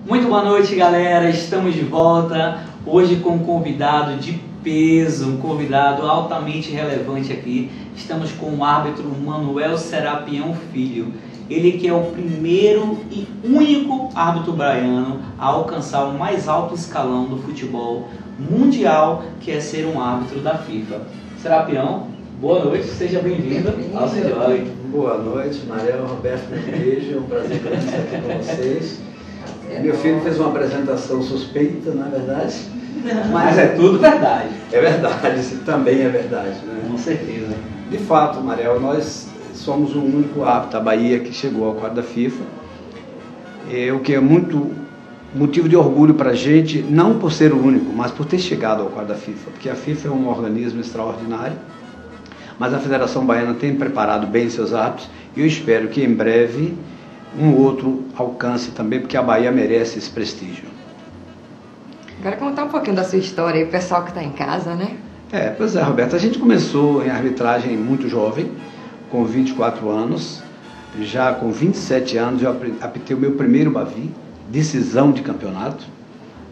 Muito boa noite, galera. Estamos de volta hoje com um convidado de peso, um convidado altamente relevante aqui. Estamos com o árbitro Manuel Serapião Filho. Ele que é o primeiro e único árbitro baiano a alcançar o mais alto escalão do futebol mundial, que é ser um árbitro da FIFA. Serapião, boa noite, seja bem-vindo ao Senhor. Boa noite, Mariel, Roberto, um beijo, é um prazer estar aqui com vocês. Meu filho fez uma apresentação suspeita, não é verdade? Mas é tudo verdade. É verdade, isso também é verdade, né? Com certeza. De fato, Mariel, nós somos o único árbitro da Bahia que chegou ao quadro da FIFA, o que é muito motivo de orgulho para a gente, não por ser o único, mas por ter chegado ao quadro da FIFA, porque a FIFA é um organismo extraordinário, mas a Federação Baiana tem preparado bem seus árbitros e eu espero que em breve um outro alcance também, porque a Bahia merece esse prestígio. Agora contar um pouquinho da sua história aí, o pessoal que está em casa, né? Pois é, Roberto, a gente começou em arbitragem muito jovem, com 24 anos, já com 27 anos eu apitei o meu primeiro Bavi, decisão de campeonato,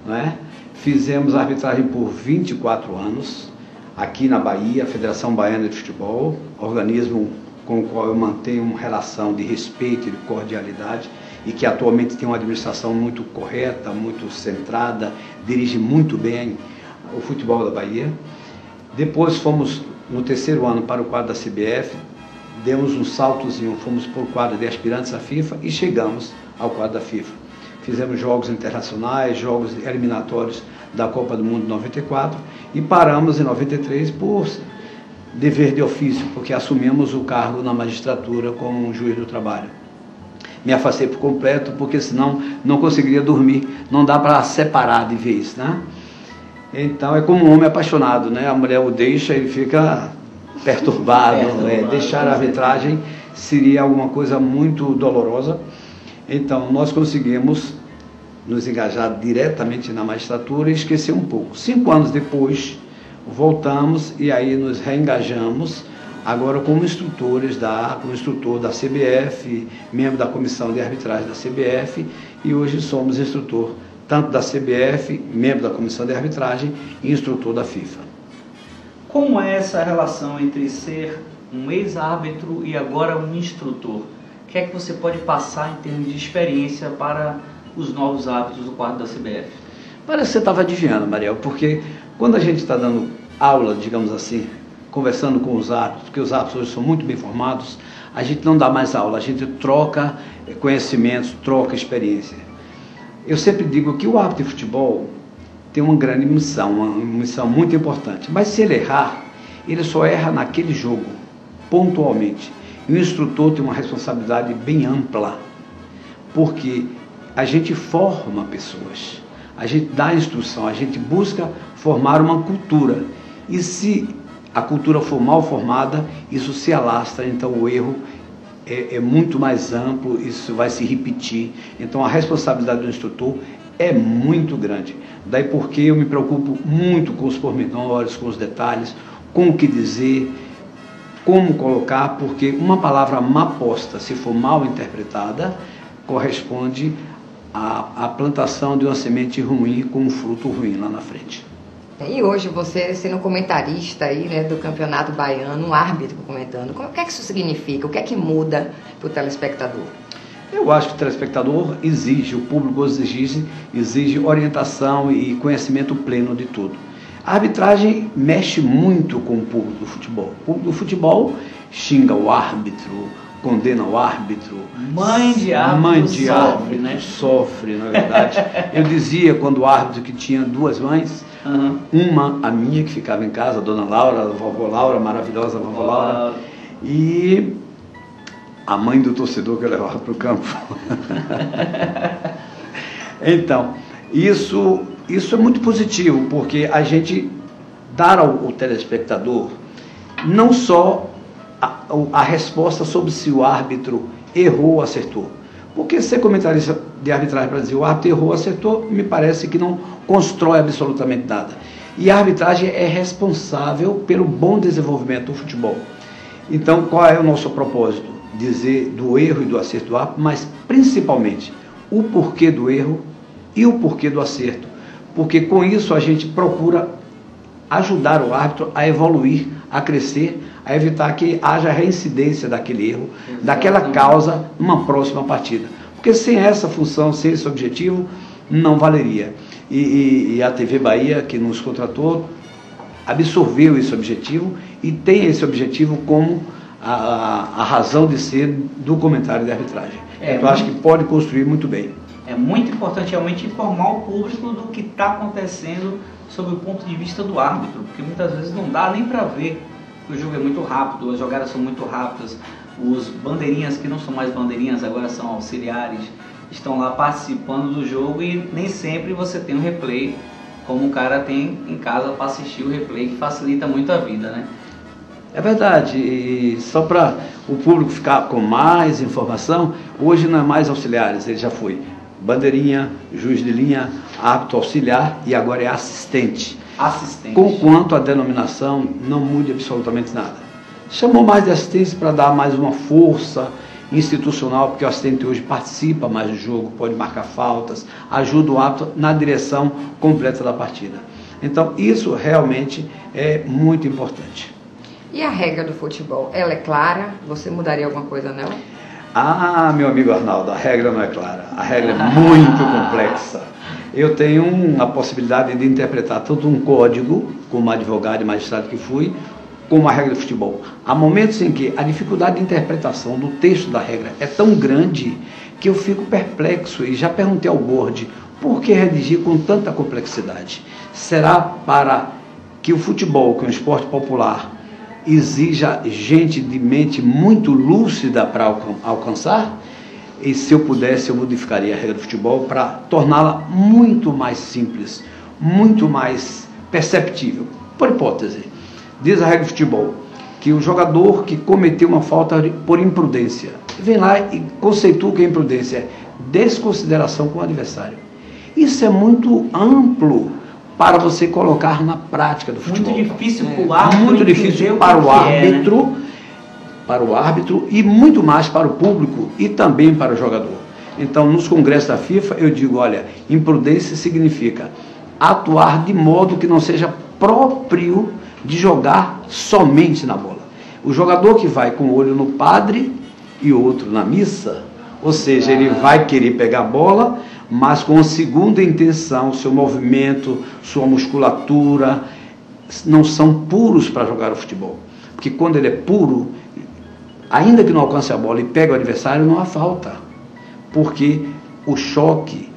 né? Fizemos arbitragem por 24 anos, aqui na Bahia, a Federação Baiana de Futebol, organismo com o qual eu mantenho uma relação de respeito e de cordialidade e que atualmente tem uma administração muito correta, muito centrada, dirige muito bem o futebol da Bahia. Depois fomos no terceiro ano para o quadro da CBF, demos um saltozinho, fomos para o quadro de aspirantes à FIFA e chegamos ao quadro da FIFA. Fizemos jogos internacionais, jogos eliminatórios da Copa do Mundo 94 e paramos em 93 por dever de ofício, porque assumimos o cargo na magistratura como um juiz do trabalho. Me afastei por completo, porque senão não conseguiria dormir, não dá para separar de vez, né? Então é como um homem apaixonado, né? A mulher o deixa, ele fica perturbado, deixar a arbitragem seria alguma coisa muito dolorosa. Então nós conseguimos nos engajar diretamente na magistratura e esquecer um pouco. 5 anos depois voltamos e aí nos reengajamos, agora como instrutores como instrutor da CBF, membro da comissão de arbitragem da CBF, e hoje somos instrutor tanto da CBF, membro da comissão de arbitragem e instrutor da FIFA. Como é essa relação entre ser um ex-árbitro e agora um instrutor? O que é que você pode passar em termos de experiência para os novos árbitros do quadro da CBF? Parece que você estava adivinhando, Mariel, porque quando a gente está dando aula, digamos assim, conversando com os árbitros, porque os árbitros hoje são muito bem formados, a gente não dá mais aula, a gente troca conhecimentos, troca experiência. Eu sempre digo que o árbitro de futebol tem uma grande missão, uma missão muito importante, mas se ele errar, ele só erra naquele jogo, pontualmente. E o instrutor tem uma responsabilidade bem ampla, porque a gente forma pessoas, a gente dá instrução, a gente busca formar uma cultura. E se a cultura for mal formada, isso se alastra, então o erro é muito mais amplo, isso vai se repetir. Então a responsabilidade do instrutor é muito grande. Daí porque eu me preocupo muito com os pormenores, com os detalhes, com o que dizer, como colocar, porque uma palavra mal posta, se for mal interpretada, corresponde à plantação de uma semente ruim com um fruto ruim lá na frente. E hoje você sendo comentarista aí, né, do Campeonato Baiano, um árbitro comentando, o que é que isso significa? O que é que muda para o telespectador? Eu acho que o telespectador exige, o público exige orientação e conhecimento pleno de tudo. A arbitragem mexe muito com o público do futebol. O público do futebol xinga o árbitro, condena o árbitro. Mãe de árbitro né? Sofre, na verdade. Eu dizia, quando o árbitro que tinha 2 mães, uma, a minha que ficava em casa, a dona Laura, a vovó Laura, a maravilhosa vovó Laura, e a mãe do torcedor que eu levava para o campo. Então, isso é muito positivo, porque a gente dá ao telespectador não só a resposta sobre se o árbitro errou ou acertou. Porque ser comentarista de arbitragem para dizer o árbitro errou ou acertou, me parece que não constrói absolutamente nada. E a arbitragem é responsável pelo bom desenvolvimento do futebol. Então, qual é o nosso propósito? Dizer do erro e do acerto do árbitro, mas principalmente o porquê do erro e o porquê do acerto. Porque com isso a gente procura ajudar o árbitro a evoluir, a crescer, a evitar que haja reincidência daquele erro, daquela causa numa próxima partida. Porque sem essa função, sem esse objetivo, não valeria. E a TV Bahia, que nos contratou, absorveu esse objetivo e tem esse objetivo como a razão de ser do comentário de arbitragem. Então acho que pode construir muito bem. É muito importante realmente informar o público do que está acontecendo sob o ponto de vista do árbitro, porque muitas vezes não dá nem para ver. O jogo é muito rápido, as jogadas são muito rápidas, os bandeirinhas que não são mais bandeirinhas, agora são auxiliares, estão lá participando do jogo e nem sempre você tem um replay como o cara tem em casa para assistir o replay, que facilita muito a vida, né? É verdade, e só para o público ficar com mais informação, hoje não é mais auxiliares, ele já foi bandeirinha, juiz de linha, árbitro auxiliar e agora é assistente. Conquanto a denominação não mude absolutamente nada. Chamou mais de assistência para dar mais uma força institucional, porque o assistente hoje participa mais do jogo, pode marcar faltas, ajuda o árbitro na direção completa da partida. Então isso realmente é muito importante. E a regra do futebol, ela é clara? Você mudaria alguma coisa nela? Ah, meu amigo Arnaldo, a regra não é clara, a regra é muito complexa. Eu tenho a possibilidade de interpretar tanto um código, como advogado e magistrado que fui, como a regra de futebol. Há momentos em que a dificuldade de interpretação do texto da regra é tão grande que eu fico perplexo e já perguntei ao board, por que redigir com tanta complexidade? Será para que o futebol, que é um esporte popular, exija gente de mente muito lúcida para alcançar? E se eu pudesse, eu modificaria a regra do futebol para torná-la muito mais simples, muito mais perceptível. Por hipótese, diz a regra do futebol que o jogador que cometeu uma falta por imprudência, vem lá e conceitua que a imprudência é desconsideração com o adversário. Isso é muito amplo para você colocar na prática do futebol. Muito difícil para o árbitro. Muito difícil para o árbitro, né? Para o árbitro e muito mais para o público e também para o jogador. Então, nos congressos da FIFA, eu digo, olha, imprudência significa atuar de modo que não seja próprio de jogar somente na bola. O jogador que vai com o olho no padre e outro na missa, ou seja, ele vai querer pegar a bola, mas com a segunda intenção, seu movimento, sua musculatura, não são puros para jogar o futebol. Porque quando ele é puro, ainda que não alcance a bola e pegue o adversário, não há falta. Porque o choque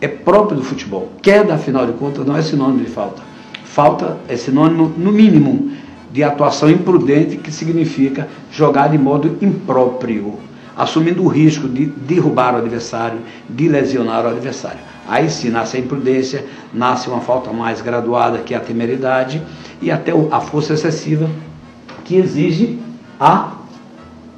é próprio do futebol. Queda, afinal de contas, não é sinônimo de falta. Falta é sinônimo, no mínimo, de atuação imprudente, que significa jogar de modo impróprio, assumindo o risco de derrubar o adversário, de lesionar o adversário. Aí sim nasce a imprudência, nasce uma falta mais graduada, que é a temeridade, e até a força excessiva, que exige a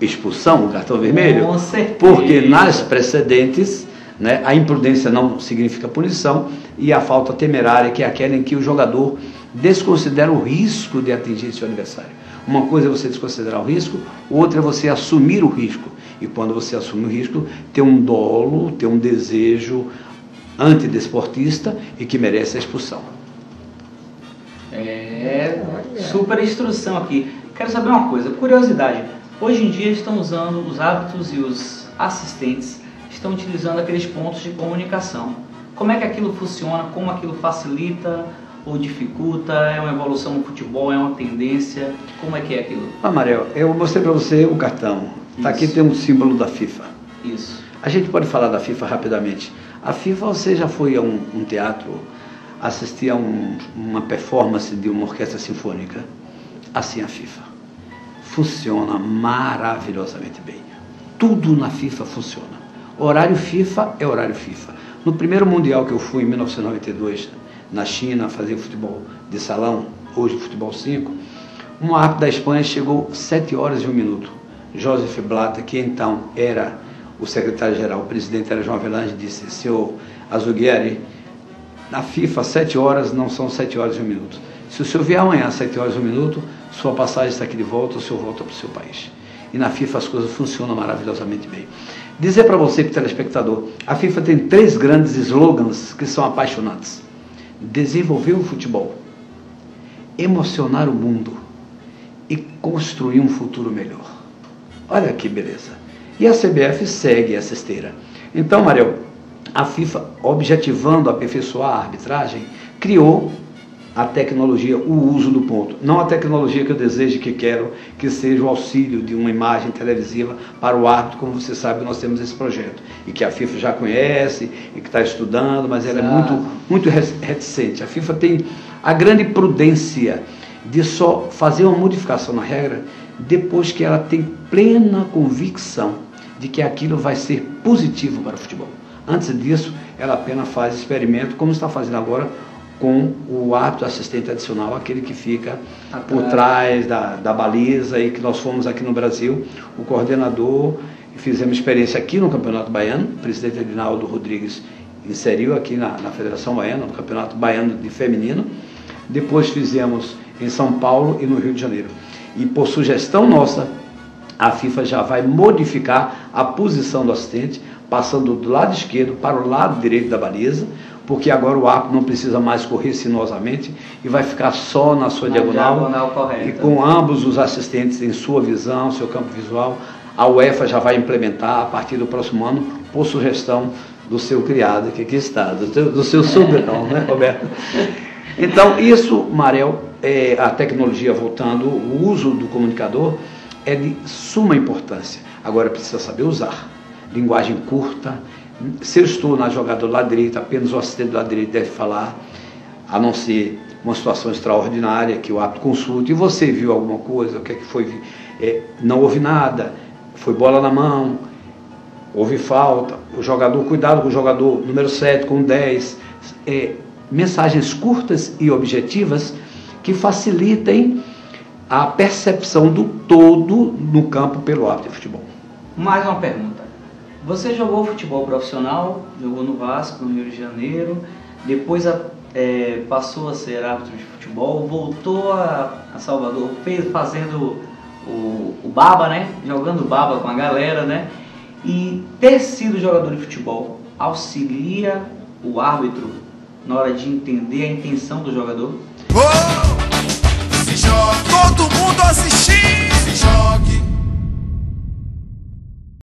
expulsão, o cartão vermelho. Com certeza. Porque nas precedentes, né, a imprudência não significa punição, e a falta temerária, que é aquela em que o jogador desconsidera o risco de atingir seu adversário. Uma coisa é você desconsiderar o risco, outra é você assumir o risco. E quando você assume o risco, ter um dolo, ter um desejo antidesportista e que merece a expulsão. Super instrução aqui. Quero saber uma coisa, curiosidade. Hoje em dia estão usando, os árbitros e os assistentes estão utilizando aqueles pontos de comunicação. Como é que aquilo funciona? Como aquilo facilita ou dificulta? É uma evolução no futebol? É uma tendência? Como é que é aquilo? Mariel, eu mostrei para você o cartão. Está aqui, tem um símbolo da FIFA. Isso. A gente pode falar da FIFA rapidamente. A FIFA, você já foi a um teatro, assistir a uma performance de uma orquestra sinfônica? Assim a FIFA. Funciona maravilhosamente bem. Tudo na FIFA funciona. Horário FIFA é horário FIFA. No primeiro Mundial que eu fui, em 1992, na China, fazer futebol de salão, hoje futebol 5, um árbitro da Espanha chegou 7 horas e 1 minuto. Joseph Blatter, que então era o secretário-geral, o presidente era João Avelange, disse: senhor Azugueri, na FIFA 7 horas não são 7 horas e 1 minuto. Se o senhor vier amanhã às 7 horas e 1 minuto, sua passagem está aqui de volta, o senhor volta para o seu país. e na FIFA as coisas funcionam maravilhosamente bem. Dizer para você, telespectador, a FIFA tem 3 grandes slogans que são apaixonantes: desenvolver o futebol, emocionar o mundo e construir um futuro melhor. Olha que beleza. E a CBF segue essa esteira. Então, Mariel, a FIFA, objetivando aperfeiçoar a arbitragem, criou a tecnologia, o uso do ponto. Não a tecnologia que eu desejo, que quero, que seja o auxílio de uma imagem televisiva para o árbitro, como você sabe, nós temos esse projeto. E que a FIFA já conhece, e que está estudando, mas ela é muito reticente. A FIFA tem a grande prudência de só fazer uma modificação na regra depois que ela tem plena convicção de que aquilo vai ser positivo para o futebol. Antes disso, ela apenas faz experimento, como está fazendo agora com o árbitro assistente adicional, aquele que fica por trás da baliza, e que nós fomos aqui no Brasil, o coordenador, e fizemos experiência aqui no Campeonato Baiano. O presidente Edinaldo Rodrigues inseriu aqui na Federação Baiana, no Campeonato Baiano de Feminino. Depois fizemos em São Paulo e no Rio de Janeiro. E por sugestão nossa, a FIFA já vai modificar a posição do assistente, passando do lado esquerdo para o lado direito da baliza, porque agora o árbitro não precisa mais correr sinuosamente e vai ficar só na sua diagonal correta. E com ambos os assistentes em sua visão, seu campo visual. A UEFA já vai implementar a partir do próximo ano, por sugestão do seu criado, que aqui está, do seu sogrão, né, Roberto? Então, isso, Mariel, a tecnologia voltando, o uso do comunicador é de suma importância. Agora precisa saber usar. Linguagem curta. Se eu estou na jogada do lado direito, apenas o assistente do lado direito deve falar, a não ser uma situação extraordinária que o árbitro consulta. E você viu alguma coisa? O que é que foi? Não houve nada, foi bola na mão, houve falta, o jogador, cuidado com o jogador número 7, com 10. Mensagens curtas e objetivas que facilitem a percepção do todo no campo pelo árbitro de futebol. Mais uma pergunta. Você jogou futebol profissional, jogou no Vasco, no Rio de Janeiro, depois passou a ser árbitro de futebol, voltou a Salvador, fazendo o baba, né? Jogando baba com a galera, né? E ter sido jogador de futebol auxilia o árbitro na hora de entender a intenção do jogador? Se joga, todo mundo assistir! Se jogue!